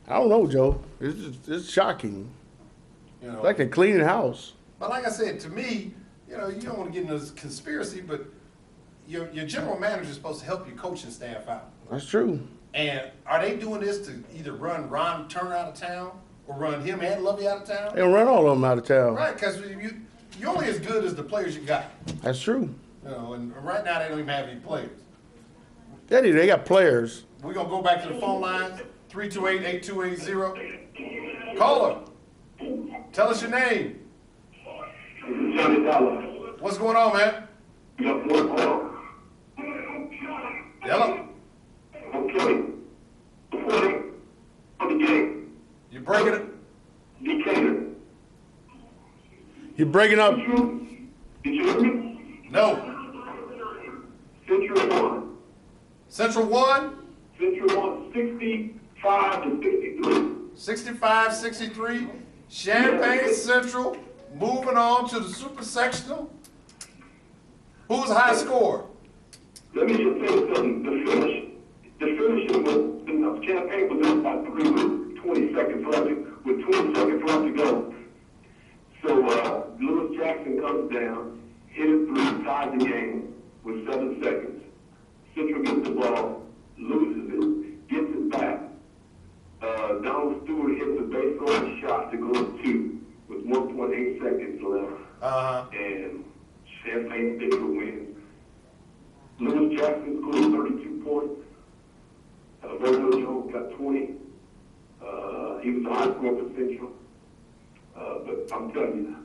I don't know, Joe. It's shocking. You know, Like they're cleaning house. but like I said, to me, you know, you don't want to get into this conspiracy, but your general manager is supposed to help your coaching staff out. That's true. And are they doing this to either run Ron Turner out of town or run him and Lovey out of town? They'll run all of them out of town. Right, because you're only as good as the players you got. That's true. You know, and right now they don't even have any players. Daddy, they got players. We're going to go back to the phone lines, 328-8280. Caller, tell us your name. Johnny Dollar. What's going on, man? Hello? Okay. Before the game, You breaking it? Decatur. You're breaking up. Did you hear me? No. Central 1. Central 1, Central 1, 65 to 63. 65-63. Champaign Central moving on to the Super Sectional. Who's the high scorer? Let me just say something. The finishing was, Champaign was up by 3 with 20 seconds left, with 20 seconds left to go. So, Lewis Jackson comes down, hit it through, ties the game with 7 seconds. Central gets the ball, loses it, gets it back. Donald Stewart hits a baseline shot to go to 2 with 1.8 seconds left. And Champaign Central wins. Lewis Jackson scored 32 points. Virgil Jones got 20. He was the high scorer for Central. But I'm telling you,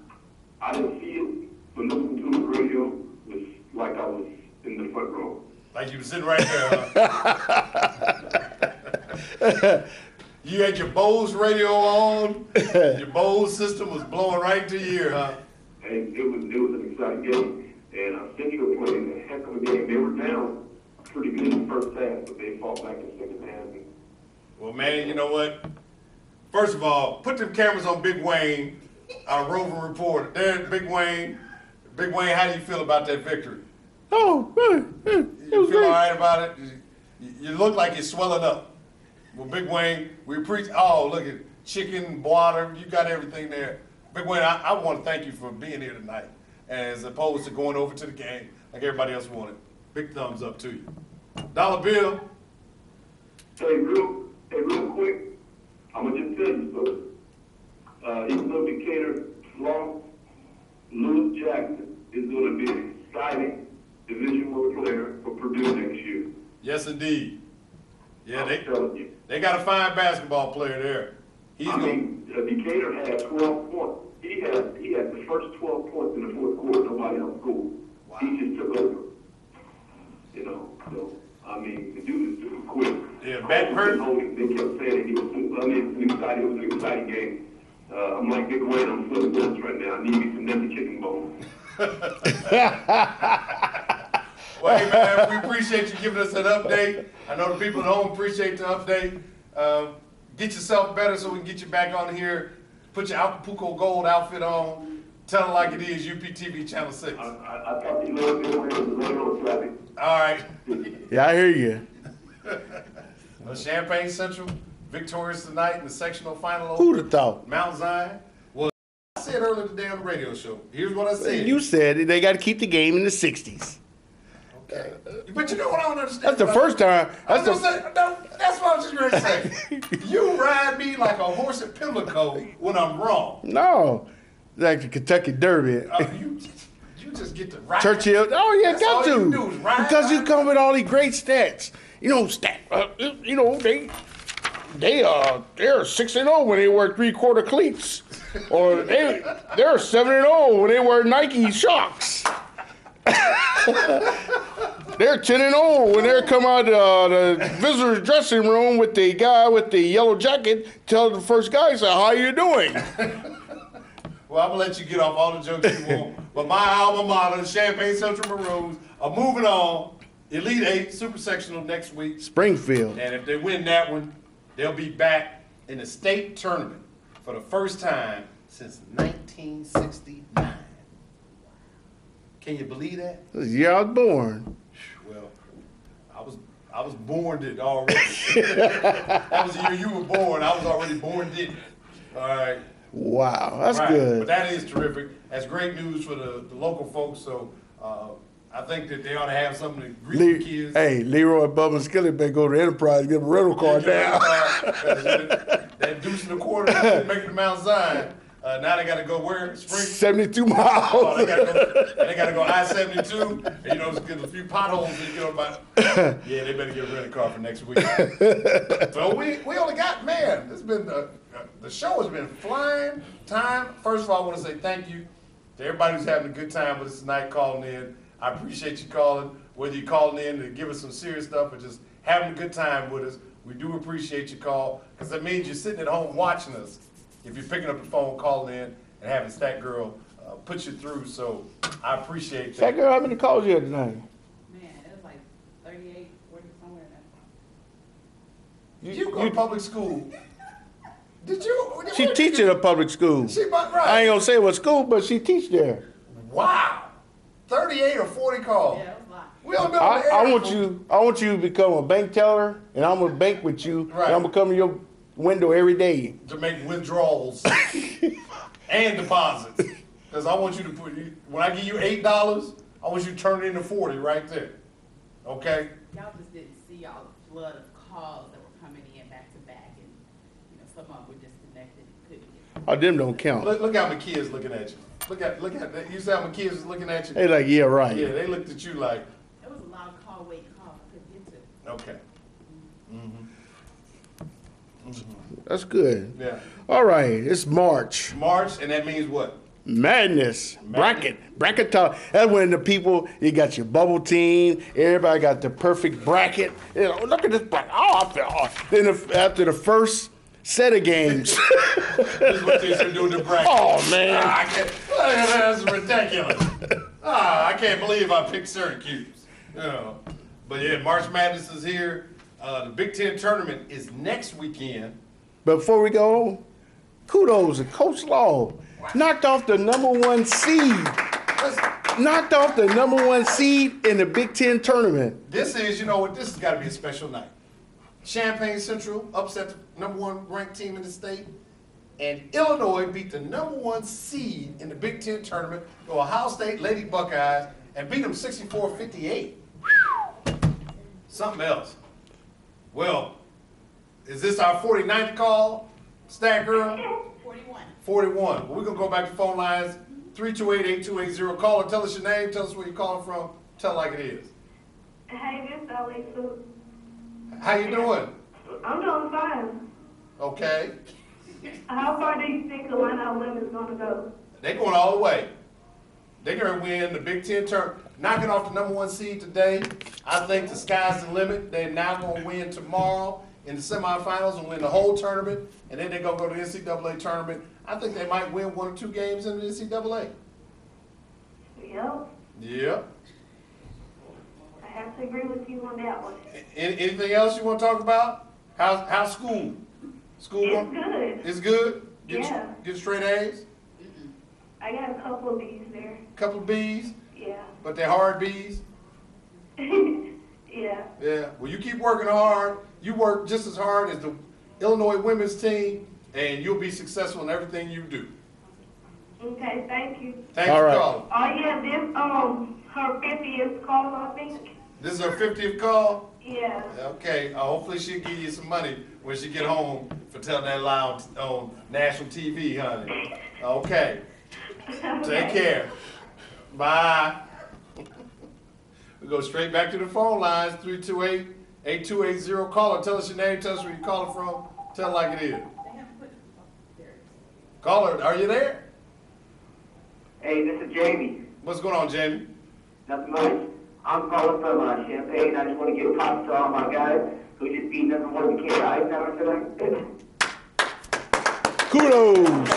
I didn't see it, but listening to the radio was like I was in the front row. Like you were sitting right there, huh? You had your Bose radio on. Your Bose system was blowing right into your ear, huh? And it was an exciting game. And Central played a heck of a game. They were down pretty good in the first half, but they fought back in the second half. Well, man, you know what? First of all, put them cameras on Big Wayne, our roving reporter. There, Big Wayne. Big Wayne, how do you feel about that victory? Oh, it You was feel all great. right about it? You look like you're swelling up. Well, Big Wayne, we appreciate. Oh, look at chicken, water. You got everything there. Big Wayne, I want to thank you for being here tonight, as opposed to going over to the game like everybody else wanted. Big thumbs up to you. Dollar Bill. Hey, real quick, I'm gonna just tell you something. Even though Decatur lost, Lewis Jackson is gonna be an exciting Division I player for Purdue next year. Yes, indeed. Yeah, I'm telling you. they got a fine basketball player there. He's I going. mean, Decatur had 12 points. He had the first 12 points in the fourth quarter. Nobody else scored. Wow. He just took over. You know, so I mean, the dude is quick. Yeah, Matt Purdy. They kept saying he was. I mean, it was an exciting game. I'm like Big Wayne. I'm flipping bullets right now. I need me some Nessie chicken bones. Well, hey, man, we appreciate you giving us an update. I know the people at home appreciate the update. Get yourself better so we can get you back on here. Put your Acapulco Gold outfit on. Tell it like it is, UPTV Channel 6. I thought you know Big Wayne was later on Friday. All right. Yeah, I hear you. Champaign Central, victorious tonight in the sectional final. Who'd have thought? Mount Zion. Well, I said earlier today on the radio show. Here's what I said. You said it. They got to keep the game in the 60s. Okay. But you know what I don't understand? That's the first time. That's what I was just going to say. You ride me like a horse at Pimlico when I'm wrong. No, like the Kentucky Derby. You just get to ride. Churchill. Oh yeah, That's got all to. you do is ride, because you ride. come with all these great stats. You know, they're 6-0 when they wear 3/4 cleats, or they're 7-0 when they wear Nike Shocks. They're 10-0 when they come out the visitor's dressing room with the guy with the yellow jacket. Tell the first guy, say, "How you doing?" Well, I'm gonna let you get off all the jokes you want. But my alma mater, the Champaign Central Maroons, are moving on. Elite 8 Super Sectional next week. Springfield. And if they win that one, they'll be back in the state tournament for the first time since 1969. Can you believe that? This is the year I was born. Well, I was born it already. That was the year you were born. I was already born did. All right. Wow, that's Right. good. But that is terrific. That's great news for the local folks. So I think that they ought to have something to greet the kids. Hey, Leroy Bubba Skillet better go to Enterprise and get a rental car now. That deuce and a quarter make it to Mount Zion. Now they got to go where? Spring. 72 miles. Oh, they got to go I-72. And, you know, just get a few potholes and get on by. Yeah, they better get a rental car for next week. So we only got, man, this has been, the show has been flying time. First of all, I want to say thank you to everybody who's having a good time with us tonight calling in. I appreciate you calling, whether you're calling in to give us some serious stuff or just having a good time with us. We do appreciate your call because that means you're sitting at home watching us. If you're picking up the phone, calling in, and having Stat Girl put you through, so I appreciate that. That girl, how many calls you had tonight? Man, it was like 38, 40, somewhere in that. You go to public school. Did you? She teach at a public school. She right. I ain't gonna say what school, but she teach there. Wow. 38 or 40 calls. Yeah, it was a lot. We don't know the air. I want you to become a bank teller, and I'm gonna bank with you. Right. And I'm gonna come to your window every day. To make withdrawals and deposits. Because I want you to put, when I give you $8, I want you to turn it into 40 right there. Okay? Y'all just didn't see all the flood of calls that were coming in back to back, and some of them were disconnected and couldn't get. Oh, them don't count. Look how my kids looking at you. Look at that. You see how my kids is looking at you? They like, yeah, right. Yeah, they looked at you like, There was a lot of call, wait, call, I couldn't get to. okay. That's good. Yeah. All right, it's March. March, and that means what? Madness. Bracket talk. That's when the people, you got your bubble team, everybody got the perfect bracket. You know, look at this bracket. Oh, I feel awesome. Then after the first set of games. This is what they should do in the bracket. Oh, man. I can't, that's ridiculous. I can't believe I picked Syracuse. You know. But yeah, March Madness is here. The Big Ten tournament is next weekend. Before we go, kudos to Coach Law. Knocked off the #1 seed. Knocked off the #1 seed in the Big Ten tournament. This is, you know what, this has got to be a special night. Champaign Central upset the #1 ranked team in the state. And Illinois beat the #1 seed in the Big Ten tournament, the Ohio State Lady Buckeyes, and beat them 64-58. Something else. Well, is this our 49th call, Stat Girl? 41. 41. Well, we're going to go back to phone lines. 328-8280. Call and tell us your name. Tell us where you're calling from. Tell it like it is. Hey, this is Elisa. How you doing? I'm doing fine. Okay. How far do you think Illini women's gonna go? They going all the way. They're going to win the Big Ten tournament. Knocking off the #1 seed today. I think the sky's the limit. They're now going to win tomorrow in the semifinals and win the whole tournament. And then they're going to go to the NCAA tournament. I think they might win 1 or 2 games in the NCAA. Yep. Yeah. I have to agree with you on that one. Anything else you want to talk about? How's school? School? It's good. It's good? Yeah. Get straight A's? I got a couple of B's there. Couple of B's? Yeah. But they're hard B's? Yeah. Yeah. Well, you keep working hard. You work just as hard as the Illinois women's team, and you'll be successful in everything you do. Okay, thank you. Thanks All for right. calling. Oh yeah, this her 50th call, I think. This is her 50th call? Yeah. Okay. Hopefully she'll give you some money when she get home for telling that lie on national TV, honey. Okay. Take care. Bye. We go straight back to the phone lines, 328-8280. Caller, tell us your name, tell us where you're calling from. Tell it like it is. Caller, are you there? Hey, this is Jamie. What's going on, Jamie? Nothing much. I'm calling from Champaign. I just want to give props to all my guys who just beat #1 Michaela Eisenhower tonight. Kudos.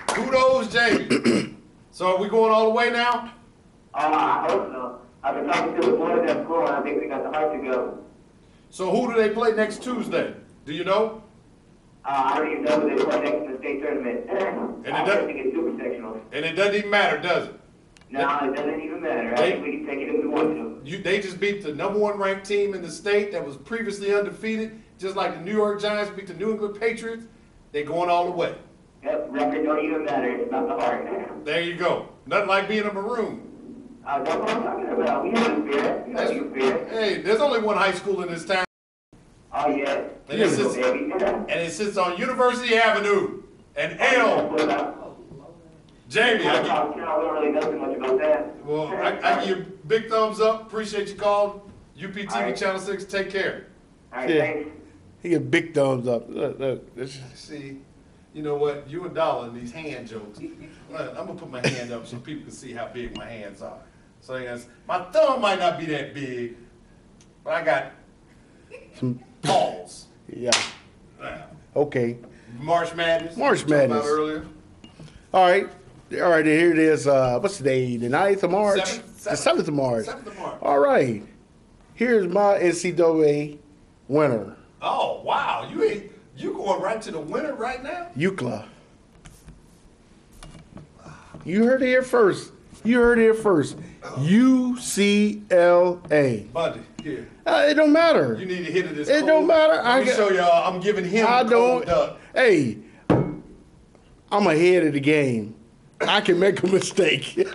Kudos, Jamie. So are we going all the way now? I hope so. I've been talking to the boys at school, and I think we got the heart to go. So who do they play next Tuesday? Do you know? I don't even know who they play next in the state tournament. I think it's super sectional. And it doesn't even matter, does it? No, it doesn't even matter. I think we can take it if we want to. They just beat the #1 ranked team in the state that was previously undefeated, just like the New York Giants beat the New England Patriots. They're going all the way. Yep, record don't even matter. It's not the heart. There you go. Nothing like being a Maroon. That's what I'm talking about. We have a spirit. We have a spirit. Hey, there's only one high school in this town, Oh, yeah. and it sits on University Avenue and Elm. Jamie, I don't really know too much about that. well, I give you a big thumbs up. Appreciate you calling. UPTV All right. Channel 6. Take care. All right, Yeah. thanks. He get big thumbs up. Look. See, you know what? You and Dollar and these hand jokes. I'm gonna put my hand up so people can see how big my hands are. So yes, my thumb might not be that big, but I got Some, balls. yeah. Okay. March Madness. March we talked Madness. About earlier. All right. Here it is. What's the day? The 9th of March? The 7th of March. 7th of March. All right. Here's my NCAA winner. Oh wow, you going right to the winner right now? UCLA. You heard it here first. UCLA. Buddy, here. It don't matter. You need to hit it this It cold. don't matter. Let me show y'all. I'm giving him I the cold don't. duck. Hey, I'm ahead of the game. I can make a mistake.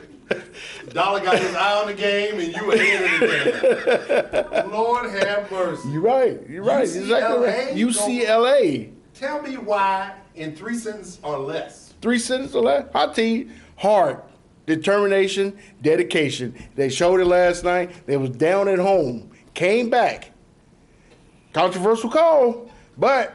Dollar got his eye on the game, and you ahead of the game. Lord have mercy. You're right. Exactly right. UCLA. Tell me why in 3 sentences or less. 3 sentences or less. I'll tell you, heart, determination, dedication. They showed it last night. They was down at home, came back. Controversial call, but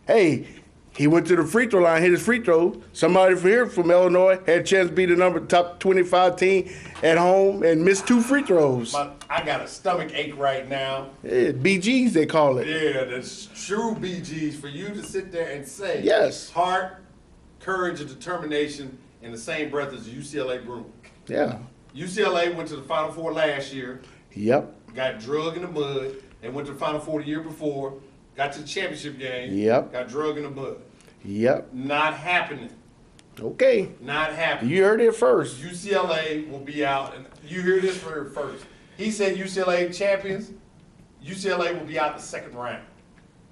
hey, he went to the free throw line, hit his free throw. Somebody from here from Illinois had a chance to be the top 25 team at home and missed 2 free throws. I got a stomach ache right now. Yeah, BGs they call it. Yeah, that's true BGs for you to sit there and say Yes. heart, courage, and determination in the same breath as UCLA Bruins. Yeah. UCLA went to the Final Four last year, Yep. got drug in the mud. They went to the Final Four the year before, got to the championship game. Yep. Got drug in the mud. Yep. Not happening. Okay. Not happening. You heard it first. UCLA will be out, and you hear this for first. He said UCLA champions. UCLA will be out the second round.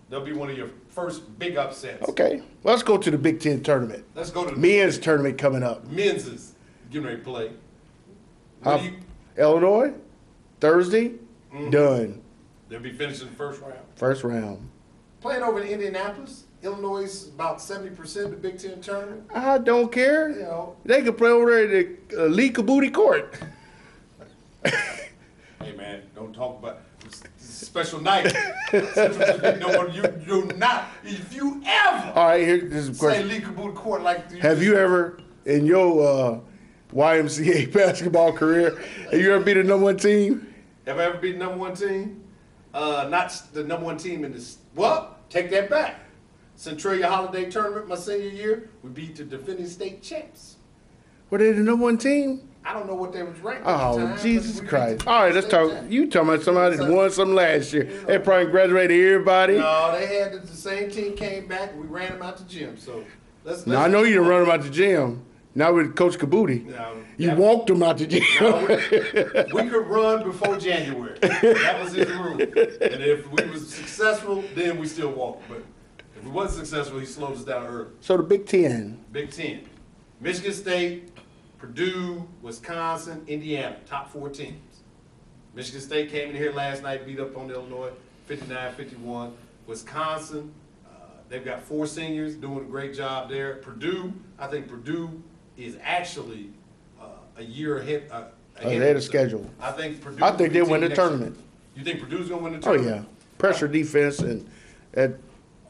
They'll be one of your first big upsets. Okay. Let's go to the Big Ten tournament. Let's go to the Men's tournament coming up. men's is getting ready to play. What do you, Illinois, Thursday, done. they'll be finishing the first round. First round. Playing over in Indianapolis. Illinois is about 70% of the Big Ten tournament. I don't care. You know, They can play over there at the Lee Kabuti Court. hey man, don't talk about special night. You do not. If you ever All right, here this is a say question. Lee Caboodle Court like Have you ever, in your YMCA basketball career, have you ever beat a number 1 team? Have I ever beat the #1 team? Not the #1 team in this. Well, take that back. Centralia Holiday Tournament my senior year, we beat the defending state champs. Were they the number 1 team? I don't know what they was ranked at the Oh, time, Jesus but we Christ. beat the All right, let's state talk. champs. You talking about somebody that won something last year. They probably graduated everybody. No, they had the same team came back and we ran them out the gym. So let's Now, I know you didn't run them out the gym. Not with Coach Caboodle. No, You that- walked them out the gym. No, we could run before January. That was his rule. And if we was successful, then we still walked. But if we wasn't successful, he slowed us down early. So the Big Ten. Big Ten. Michigan State, Purdue, Wisconsin, Indiana, top 4 teams. Michigan State came in here last night, beat up on Illinois, 59-51. Wisconsin, they've got 4 seniors doing a great job there. Purdue, I think Purdue is actually a year ahead. Ahead of schedule. I think Purdue. I think will they'll be win the next year. tournament. You think Purdue's gonna win the Oh, tournament? yeah. Pressure defense and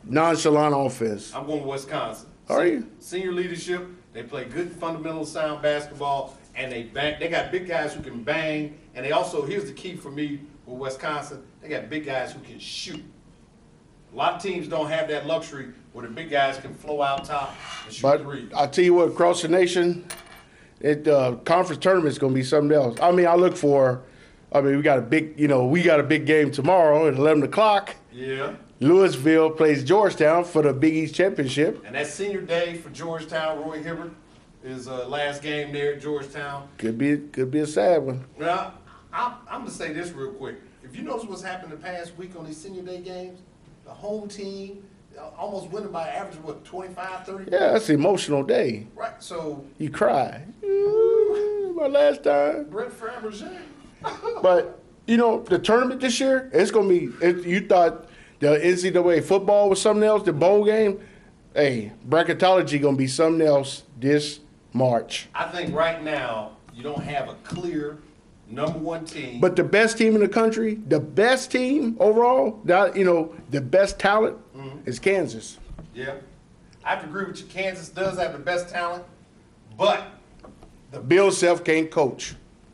nonchalant offense. I'm going with Wisconsin. Are you? Senior leadership. They play good, fundamental, sound basketball, and they bang. They got big guys who can bang, and they also, here's the key for me with Wisconsin, they got big guys who can shoot. A lot of teams don't have that luxury where the big guys can flow out top and shoot But threes. I tell you what, across the nation, conference tournament's gonna be something else. I mean, we got a big game tomorrow at 11 o'clock. Yeah. Louisville plays Georgetown for the Big East Championship. And that senior day for Georgetown, Roy Hibbert, is last game there at Georgetown. Could be a sad one. Well, I'm going to say this real quick. If you notice what's happened the past week on these senior day games, the home team almost winning by an average of, what, 25, 30? Yeah, that's an emotional day. Right, so You cry. My last time. Brett Fabergé. But, the tournament this year, it's going to be, you thought the NCAA football was something else, the bowl game? Hey, bracketology going to be something else this March. I think right now you don't have a clear #1 team. But the best team in the country, the best team overall, the best talent is Kansas. Yeah, I have to agree with you. Kansas does have the best talent, but Bill Self can't coach.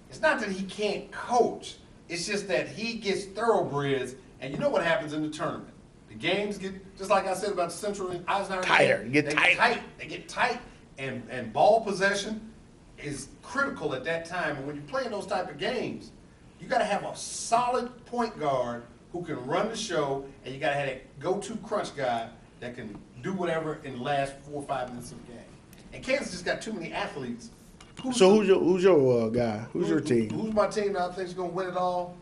it's not that he can't coach. It's just that he gets thoroughbreds, and you know what happens in the tournament. The games get, just like I said about Central and Eisenhower. Tighter, they get tighter. They get tight, and ball possession is critical at that time. And when you're playing those type of games, you got to have a solid point guard who can run the show, and you got to have a go-to crunch guy that can do whatever in the last 4 or 5 minutes of the game. And Kansas just got too many athletes. So who's your guy? Who's your team? Who's my team that I think is going to win it all?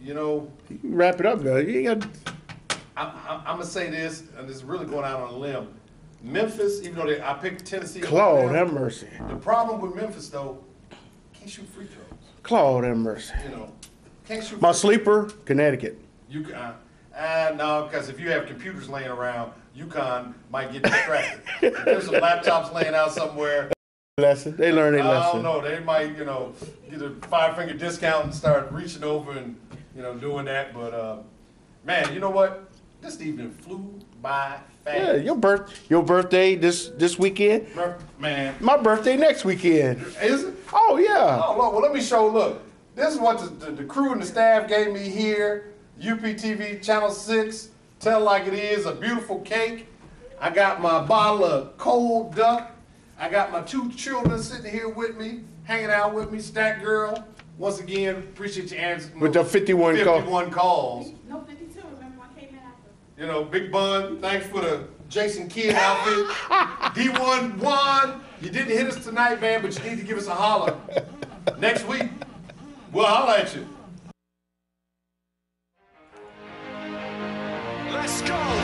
You know, You can wrap it up now. You ain't got. I'm going to say this, and this is really going out on a limb. Memphis, even though I picked Tennessee. over Claude, them, have mercy. the problem with Memphis, though, can't shoot free throws. Claude, have mercy. You know, can't shoot My free sleeper, Connecticut. You no, because if you have computers laying around, UConn might get distracted. If there's some laptops laying out somewhere, Lesson. They learn their I lesson. don't know. They might, get a 5-finger discount and start reaching over and, doing that. But, man, you know what? This evening flew by fast. Yeah, your birthday this weekend. Man, My birthday next weekend. is it? Oh yeah. Oh, Lord. Well, let me show. Look, this is what the crew and the staff gave me here. UPTV Channel 6. Tell like it is. A beautiful cake. I got my bottle of cold duck. I got my 2 children sitting here with me, hanging out with me. Stack Girl. Once again, appreciate your answers. With the 51 calls. No, 52, remember I came in after. Big Bun, thanks for the Jason Kidd outfit. D1 Juan, you didn't hit us tonight, man, but you need to give us a holler. Next week, we'll holler at you. Let's go.